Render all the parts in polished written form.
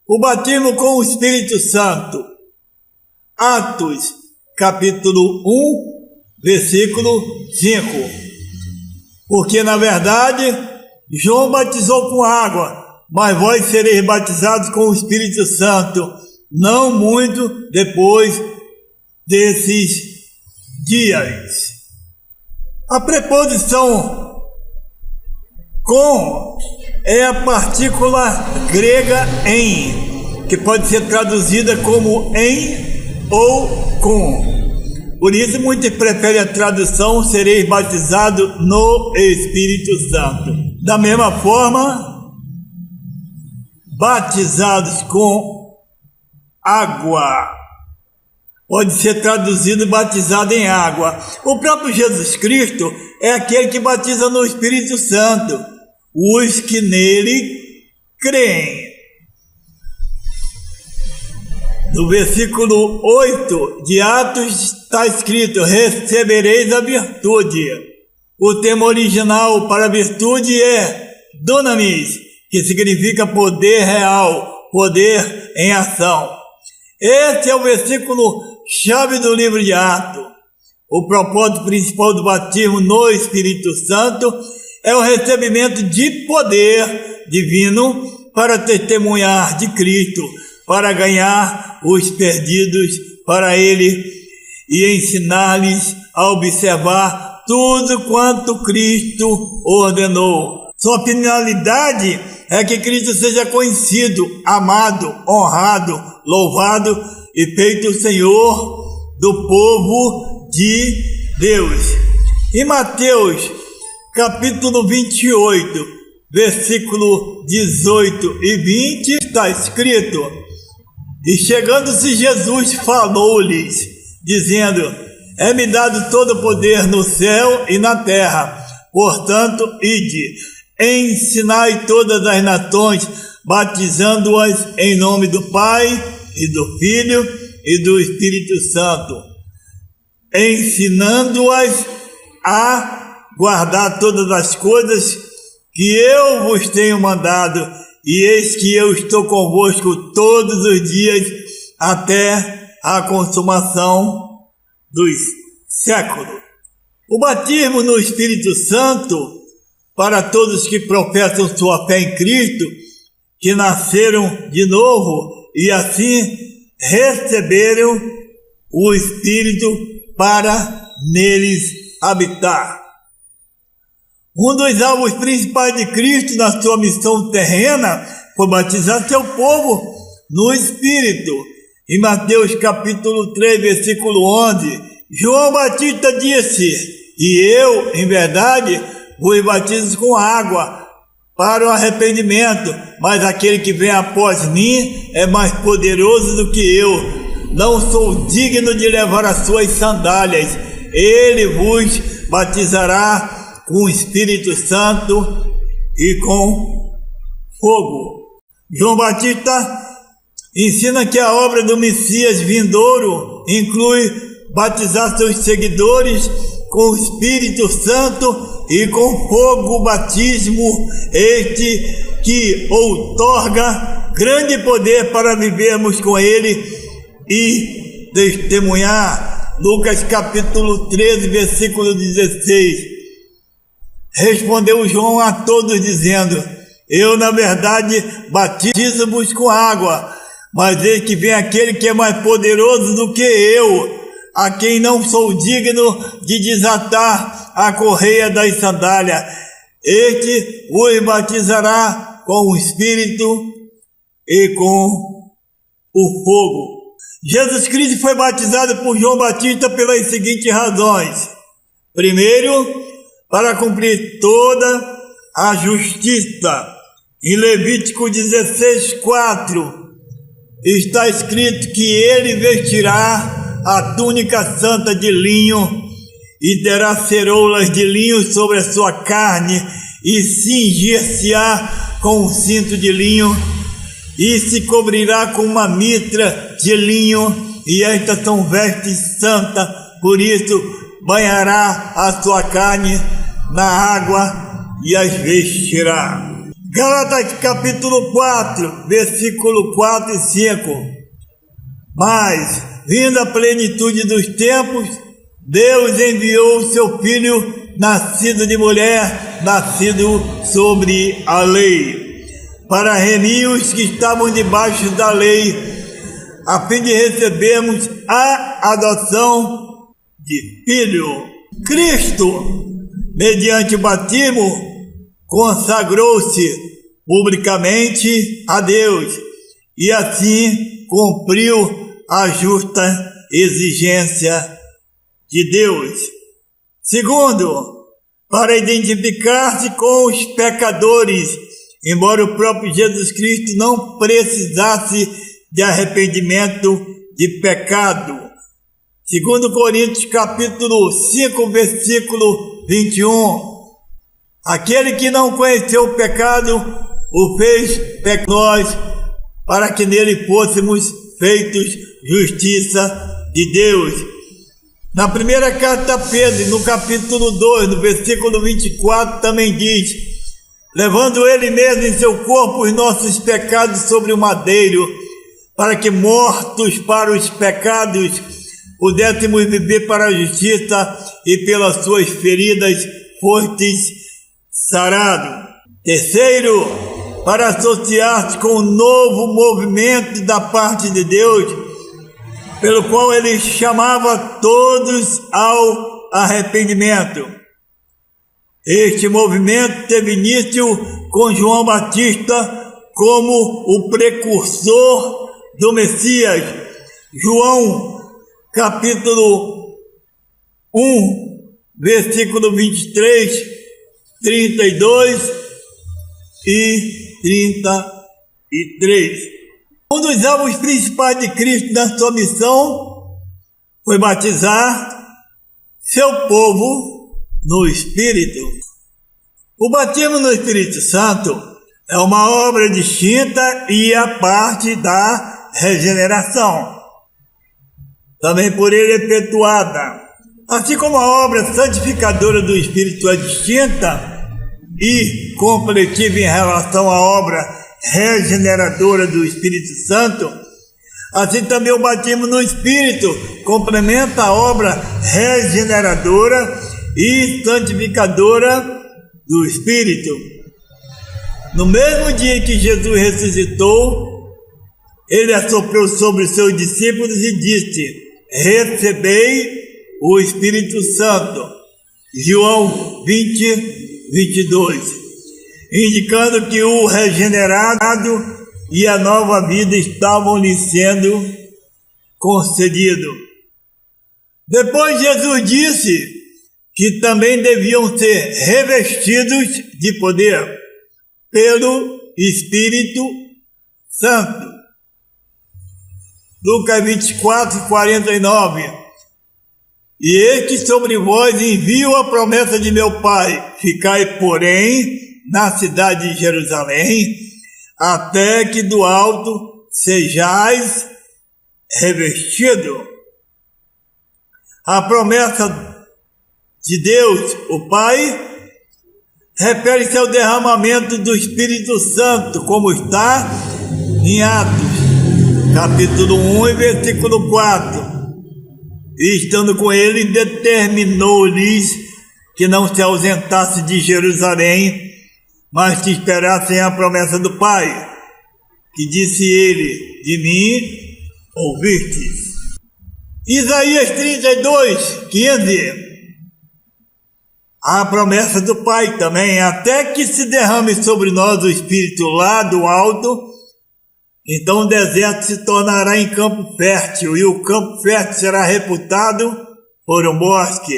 O batismo com o Espírito Santo. Atos, capítulo 1, versículo 5. Porque, na verdade, João batizou com água, mas vós sereis batizados com o Espírito Santo, não muito depois desses dias. A preposição com é a partícula grega em, que pode ser traduzida como em ou com. Por isso, muitos preferem a tradução sereis batizados no Espírito Santo. Da mesma forma, batizados com água pode ser traduzido batizado em água. O próprio Jesus Cristo é aquele que batiza no Espírito Santo os que nele creem. No versículo 8 de Atos está escrito: recebereis a virtude. O termo original para virtude é dunamis, que significa poder real, poder em ação. Esse é o versículo chave do livro de Atos. O propósito principal do batismo no Espírito Santo é o recebimento de poder divino para testemunhar de Cristo, para ganhar os perdidos para Ele e ensinar-lhes a observar tudo quanto Cristo ordenou. Sua finalidade é que Cristo seja conhecido, amado, honrado, louvado e feito o Senhor do povo de Deus. Em Mateus, capítulo 28, versículo 18 e 20, está escrito: e chegando-se Jesus falou-lhes, dizendo: é-me dado todo o poder no céu e na terra, portanto, ide, ensinai todas as nações, batizando-as em nome do Pai, e do Filho, e do Espírito Santo, ensinando-as a guardar todas as coisas que eu vos tenho mandado, e eis que eu estou convosco todos os dias, até a consumação dos séculos. O batismo no Espírito Santo, para todos que professam sua fé em Cristo, que nasceram de novo e assim receberam o Espírito para neles habitar. Um dos alvos principais de Cristo na sua missão terrena foi batizar seu povo no Espírito. Em Mateus capítulo 3, versículo 11, João Batista disse: e eu, em verdade, vos batizo com água para o arrependimento, mas aquele que vem após mim é mais poderoso do que eu. Não sou digno de levar as suas sandálias. Ele vos batizará com o Espírito Santo e com fogo. João Batista ensina que a obra do Messias vindouro inclui batizar seus seguidores com o Espírito Santo e com fogo, batismo este que outorga grande poder para vivermos com Ele e testemunhar. Lucas capítulo 13, versículo 16. Respondeu João a todos dizendo: eu, na verdade, batizo-vos com água, mas eis que vem aquele que é mais poderoso do que eu, a quem não sou digno de desatar a correia das sandálias. Este vos batizará com o Espírito e com o fogo. Jesus Cristo foi batizado por João Batista pelas seguintes razões. Primeiro, para cumprir toda a justiça. Em Levítico 16:4 está escrito que ele vestirá a túnica santa de linho e terá ceroulas de linho sobre a sua carne e cingir-se-á com um cinto de linho e se cobrirá com uma mitra de linho, e estas são vestes santas, por isso banhará a sua carne na água e as vestirá. Gálatas capítulo 4, versículo 4 e 5. Mas, vindo a plenitude dos tempos, Deus enviou o seu Filho, nascido de mulher, nascido sobre a lei, para remir os que estavam debaixo da lei, a fim de recebermos a adoção de filho. Cristo, mediante o batismo, consagrou-se publicamente a Deus e assim cumpriu a justa exigência de Deus. Segundo, para identificar-se com os pecadores, embora o próprio Jesus Cristo não precisasse de arrependimento de pecado. Segundo Coríntios capítulo 5, versículo 21. Aquele que não conheceu o pecado, o fez pecador, para que nele fôssemos feitos justiça de Deus. Na primeira carta a Pedro, no capítulo 2, no versículo 24, também diz: levando ele mesmo em seu corpo os nossos pecados sobre o madeiro, para que mortos para os pecados pudéssemos viver para a justiça, e pelas suas feridas fostes sarado. Terceiro, para associar-se com o novo movimento da parte de Deus, pelo qual ele chamava todos ao arrependimento. Este movimento teve início com João Batista como o precursor do Messias. João capítulo 1, versículo 23, 32 e 33. Um dos alvos principais de Cristo na sua missão foi batizar seu povo no Espírito. O batismo no Espírito Santo é uma obra distinta e a parte da regeneração, também por ele efetuada. Assim como a obra santificadora do Espírito é distinta e completiva em relação à obra regeneradora do Espírito Santo, assim também o batismo no Espírito complementa a obra regeneradora e santificadora do Espírito. No mesmo dia que Jesus ressuscitou, ele assoprou sobre os seus discípulos e disse: recebei o Espírito Santo. João 20, 22. Indicando que o regenerado e a nova vida estavam lhe sendo concedidos. Depois Jesus disse que também deviam ser revestidos de poder pelo Espírito Santo. Lucas 24, 49. E eis que sobre vós envio a promessa de meu Pai, ficai, porém, na cidade de Jerusalém, até que do alto sejais revestido. A promessa de Deus, o Pai, refere-se ao derramamento do Espírito Santo, como está em Atos, capítulo 1 e versículo 4. E estando com ele, determinou-lhes que não se ausentasse de Jerusalém, mas que esperassem a promessa do Pai, que disse ele: de mim ouvistes. Isaías 32, 15. A promessa do Pai também: até que se derrame sobre nós o Espírito lá do alto, então o deserto se tornará em campo fértil, e o campo fértil será reputado por um bosque,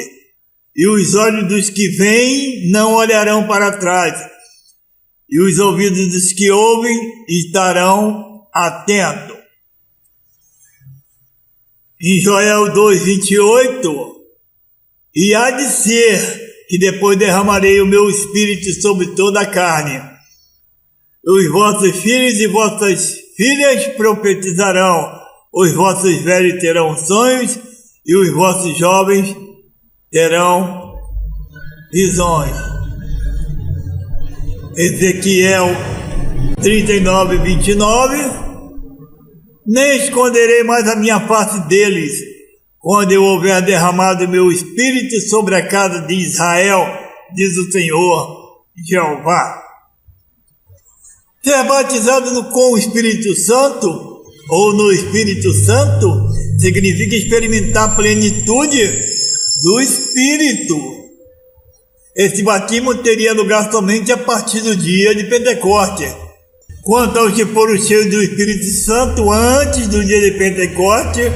e os olhos dos que veem não olharão para trás, e os ouvidos dos que ouvem estarão atentos. Em Joel 2:28, e há de ser que depois derramarei o meu espírito sobre toda a carne. Os vossos filhos e vossas filhas profetizarão, os vossos velhos terão sonhos, e os vossos jovens terão visões. Ezequiel 39, 29, nem esconderei mais a minha face deles, quando eu houver derramado meu espírito sobre a casa de Israel, diz o Senhor Jeová. Ser batizado com o Espírito Santo, ou no Espírito Santo, significa experimentar a plenitude do Espírito. Esse batismo teria lugar somente a partir do dia de Pentecostes. Quanto aos que foram cheios do Espírito Santo antes do dia de Pentecostes,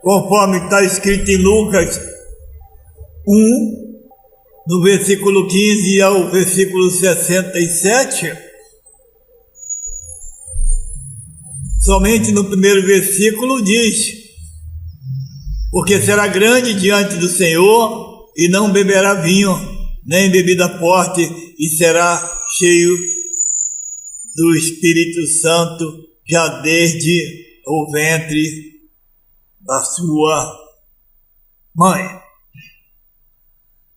conforme está escrito em Lucas 1, no versículo 15 ao versículo 67, somente no primeiro versículo diz: porque será grande diante do Senhor e não beberá vinho, nem bebida forte, e será cheio do Espírito Santo já desde o ventre da sua mãe.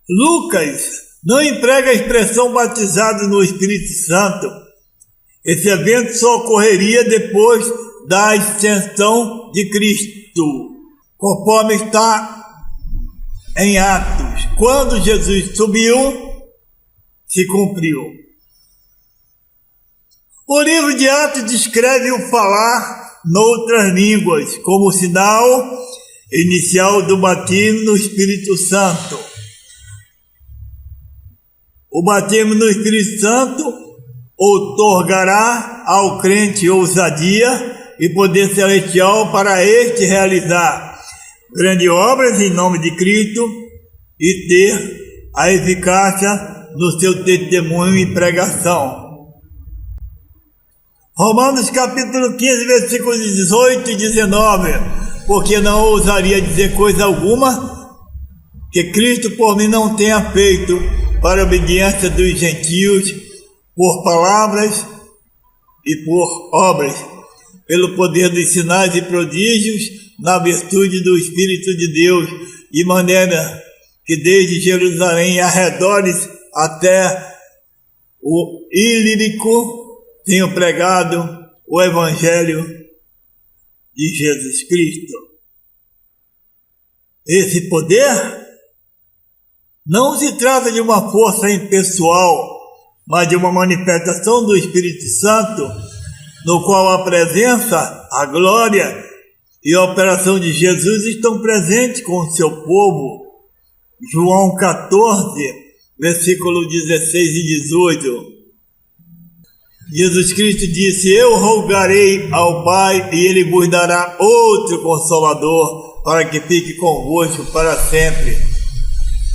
Lucas não emprega a expressão batizado no Espírito Santo. Esse evento só ocorreria depois da ascensão de Cristo, conforme está em Atos. Quando Jesus subiu, se cumpriu. O livro de Atos descreve o falar noutras línguas como sinal inicial do batismo no Espírito Santo. O batismo no Espírito Santo outorgará ao crente ousadia e poder celestial para este realizar grandes obras em nome de Cristo e ter a eficácia no seu testemunho e pregação. Romanos capítulo 15, versículos 18 e 19, porque não ousaria dizer coisa alguma que Cristo por mim não tenha feito para a obediência dos gentios, por palavras e por obras, pelo poder dos sinais e prodígios, na virtude do Espírito de Deus, de maneira que desde Jerusalém e arredores até o Ilírico tenho pregado o Evangelho de Jesus Cristo. Esse poder não se trata de uma força impessoal, mas de uma manifestação do Espírito Santo, no qual a presença, a glória e a operação de Jesus estão presentes com o seu povo. João 14, versículo 16 e 18. Jesus Cristo disse: eu rogarei ao Pai e Ele vos dará outro Consolador, para que fique convosco para sempre.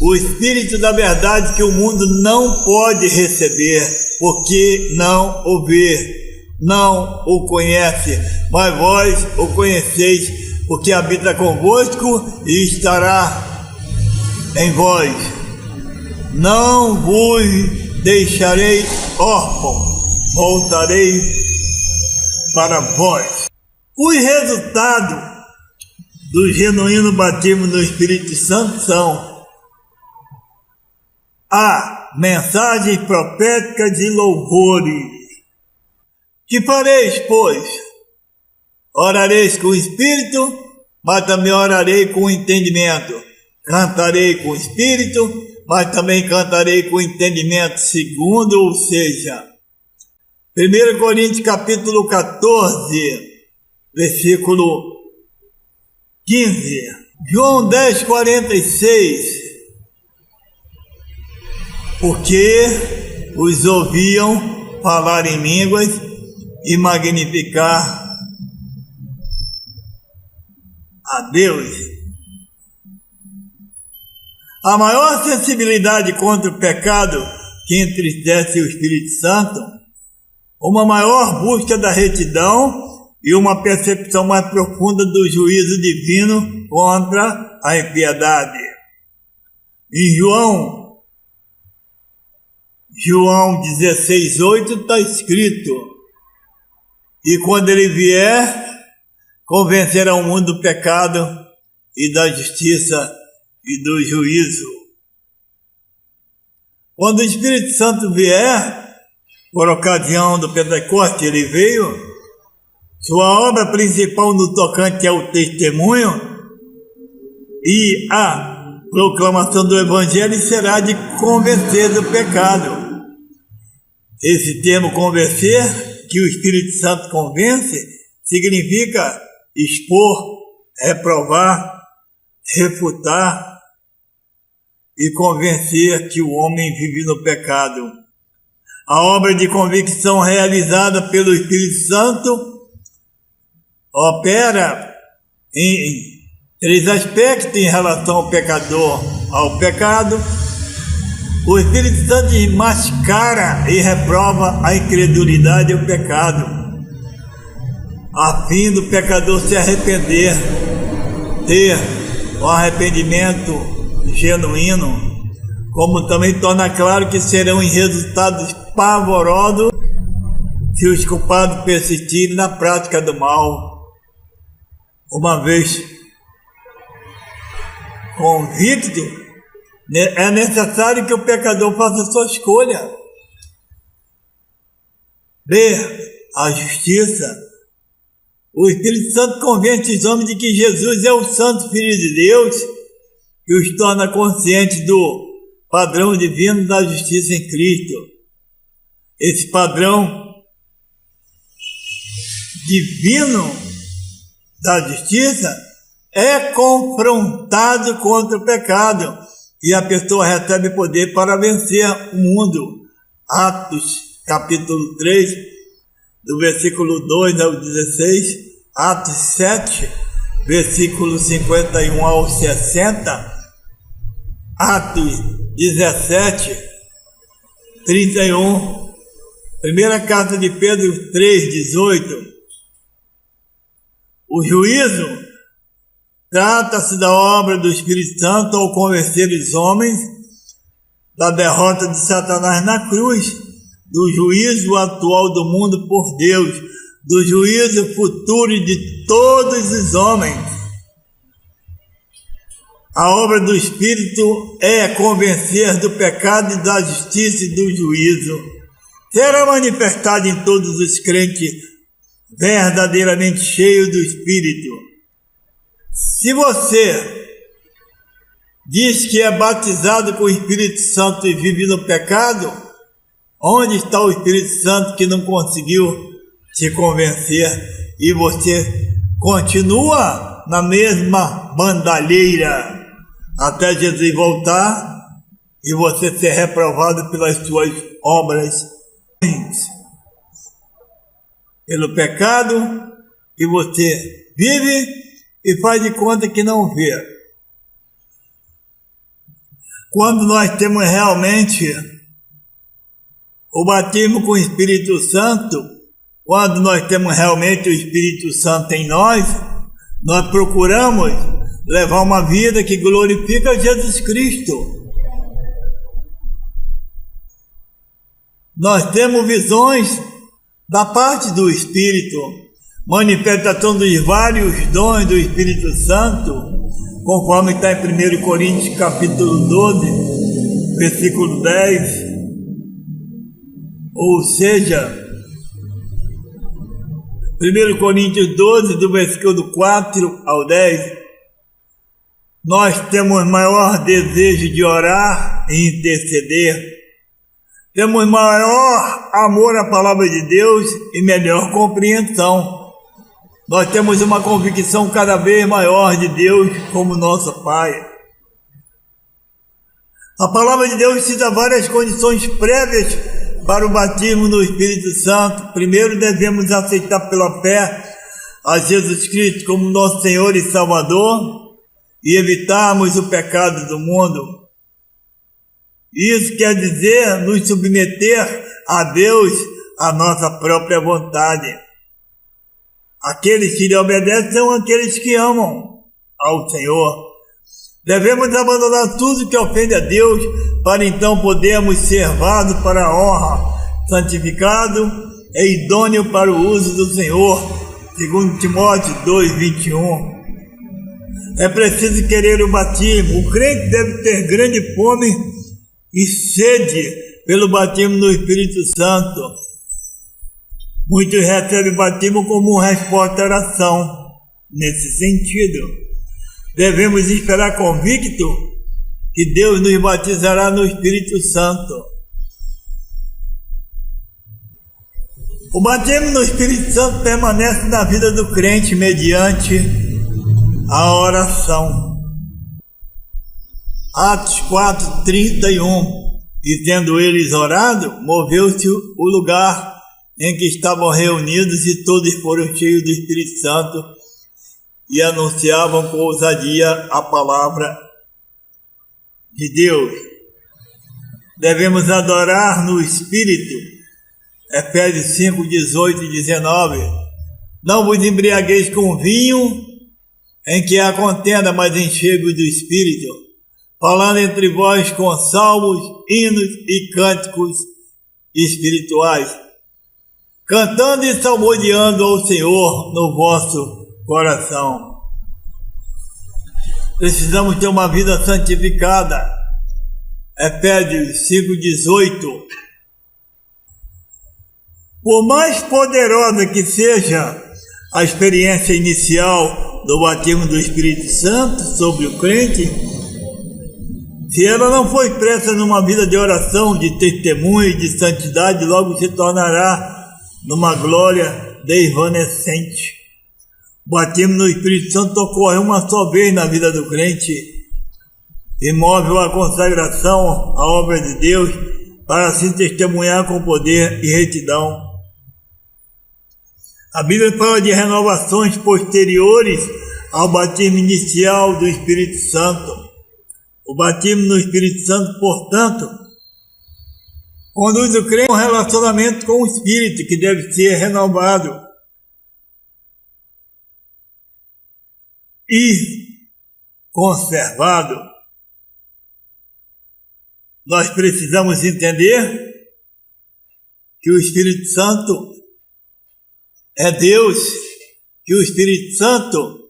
O Espírito da verdade que o mundo não pode receber, porque não o vê, não o conhece, mas vós o conheceis, porque habita convosco e estará em vós. Não vos deixarei órfãos, voltarei para vós. Os resultados do genuíno batismo no Espírito Santo são a mensagem profética de louvores. Que fareis, pois? Orareis com o Espírito, mas também orarei com o entendimento. Cantarei com o Espírito, mas também cantarei com o entendimento, segundo, ou seja, 1 Coríntios capítulo 14, versículo 15. João 10, 46. Porque os ouviam falar em línguas e magnificar a Deus. A maior sensibilidade contra o pecado que entristece o Espírito Santo, uma maior busca da retidão e uma percepção mais profunda do juízo divino contra a impiedade. Em João 16:8 está escrito: e quando ele vier, convencerá o mundo do pecado e da justiça e do juízo. Quando o Espírito Santo vier, por ocasião do Pentecostes, ele veio. Sua obra principal no tocante ao testemunho e a proclamação do Evangelho será de convencer do pecado. Esse termo convencer, que o Espírito Santo convence, significa expor, reprovar, refutar e convencer que o homem vive no pecado. A obra de convicção realizada pelo Espírito Santo opera em 3 aspectos em relação ao pecador, ao pecado. O Espírito Santo mascara e reprova a incredulidade e o pecado, a fim do pecador se arrepender, ter um arrependimento genuíno, como também torna claro que serão resultados pavorosos se os culpados persistirem na prática do mal. Uma vez convicto, é necessário que o pecador faça sua escolha. Ver a justiça. O Espírito Santo convence os homens de que Jesus é o Santo Filho de Deus, que os torna conscientes do padrão divino da justiça em Cristo. Esse padrão divino da justiça é confrontado contra o pecado e a pessoa recebe poder para vencer o mundo. Atos capítulo 3, do versículo 2 ao 16, Atos 7, versículo 51 ao 60, Atos 17, 31, primeira carta de Pedro 3, 18. O juízo trata-se da obra do Espírito Santo ao convencer os homens da derrota de Satanás na cruz, do juízo atual do mundo por Deus, do juízo futuro de todos os homens. A obra do Espírito é convencer do pecado e da justiça e do juízo. Será manifestada em todos os crentes verdadeiramente cheios do Espírito. Se você diz que é batizado com o Espírito Santo e vive no pecado, onde está o Espírito Santo que não conseguiu te convencer e você continua na mesma bandalheira até Jesus voltar e você ser reprovado pelas suas obras, pelo pecado que você vive e faz de conta que não vê. Quando nós temos realmente o batismo com o Espírito Santo, quando nós temos realmente o Espírito Santo em nós procuramos levar uma vida que glorifica Jesus Cristo. Nós temos visões da parte do Espírito, manifestação dos vários dons do Espírito Santo, conforme está em 1 Coríntios capítulo 12, versículo 10, ou seja, 1 Coríntios 12, do versículo 4 ao 10, nós temos maior desejo de orar e interceder, temos maior amor à palavra de Deus e melhor compreensão. Nós temos uma convicção cada vez maior de Deus como nosso Pai. A palavra de Deus cita várias condições prévias para o batismo no Espírito Santo. Primeiro, devemos aceitar pela fé a Jesus Cristo como nosso Senhor e Salvador e evitarmos o pecado do mundo. Isso quer dizer nos submeter a Deus a nossa própria vontade. Aqueles que lhe obedecem são aqueles que amam ao Senhor. Devemos abandonar tudo que ofende a Deus para então podermos ser vasos para a honra, santificado e idôneo para o uso do Senhor, segundo Timóteo 2:21. É preciso querer o batismo. O crente deve ter grande fome e sede pelo batismo no Espírito Santo. Muitos recebem o batismo como resposta à oração. Nesse sentido, devemos esperar convicto que Deus nos batizará no Espírito Santo. O batismo no Espírito Santo permanece na vida do crente mediante a oração. Atos 4:31. E tendo eles orado, moveu-se o lugar em que estavam reunidos e todos foram cheios do Espírito Santo e anunciavam com ousadia a palavra de Deus. Devemos adorar no Espírito. Efésios 5:18 e 19. Não vos embriagueis com vinho, em que há contenda, mas enchei-vos do Espírito, falando entre vós com salmos, hinos e cânticos espirituais, cantando e salmodiando ao Senhor no vosso coração. Precisamos ter uma vida santificada. Efésios 5:18. Por mais poderosa que seja a experiência inicial do batismo do Espírito Santo sobre o crente, se ela não for expressa numa vida de oração, de testemunho e de santidade, logo se tornará numa glória desvanecente. O batismo no Espírito Santo ocorre uma só vez na vida do crente, imóvel à consagração à obra de Deus, para assim testemunhar com poder e retidão. A Bíblia fala de renovações posteriores ao batismo inicial do Espírito Santo. O batismo no Espírito Santo, portanto, conduz o crente a um relacionamento com o Espírito que deve ser renovado e conservado. Nós precisamos entender que o Espírito Santo é Deus, que o Espírito Santo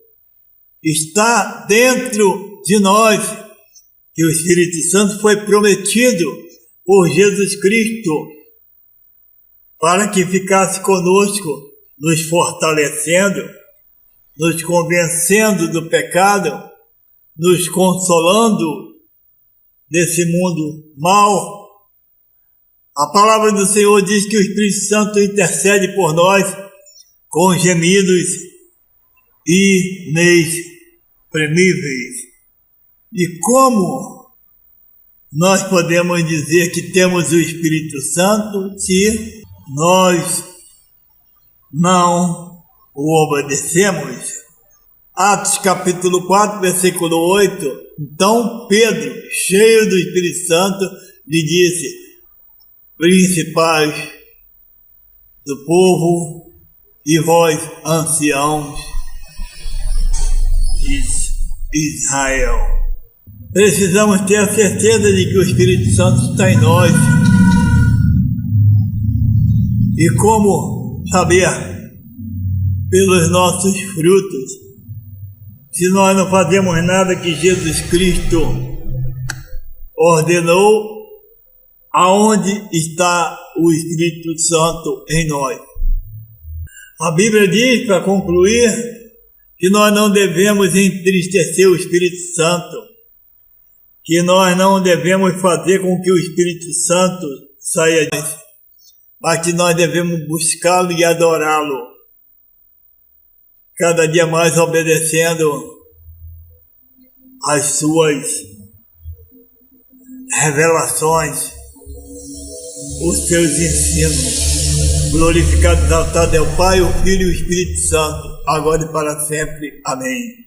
está dentro de nós, que o Espírito Santo foi prometido por Jesus Cristo para que ficasse conosco, nos fortalecendo, nos convencendo do pecado, nos consolando desse mundo mau. A palavra do Senhor diz que o Espírito Santo intercede por nós com gemidos inexprimíveis. E como nós podemos dizer que temos o Espírito Santo se nós não o obedecemos? Atos capítulo 4, versículo 8. Então Pedro, cheio do Espírito Santo, lhe disse: principais do povo e vós, anciãos de Israel. Precisamos ter a certeza de que o Espírito Santo está em nós. E como saber? Pelos nossos frutos. Se nós não fazemos nada que Jesus Cristo ordenou, aonde está o Espírito Santo em nós? A Bíblia diz, para concluir, que nós não devemos entristecer o Espírito Santo, que nós não devemos fazer com que o Espírito Santo saia de nós, mas que nós devemos buscá-lo e adorá-lo, cada dia mais obedecendo às suas revelações, os seus ensinos. Glorificado e exaltado é o Pai, o Filho e o Espírito Santo, agora e para sempre. Amém.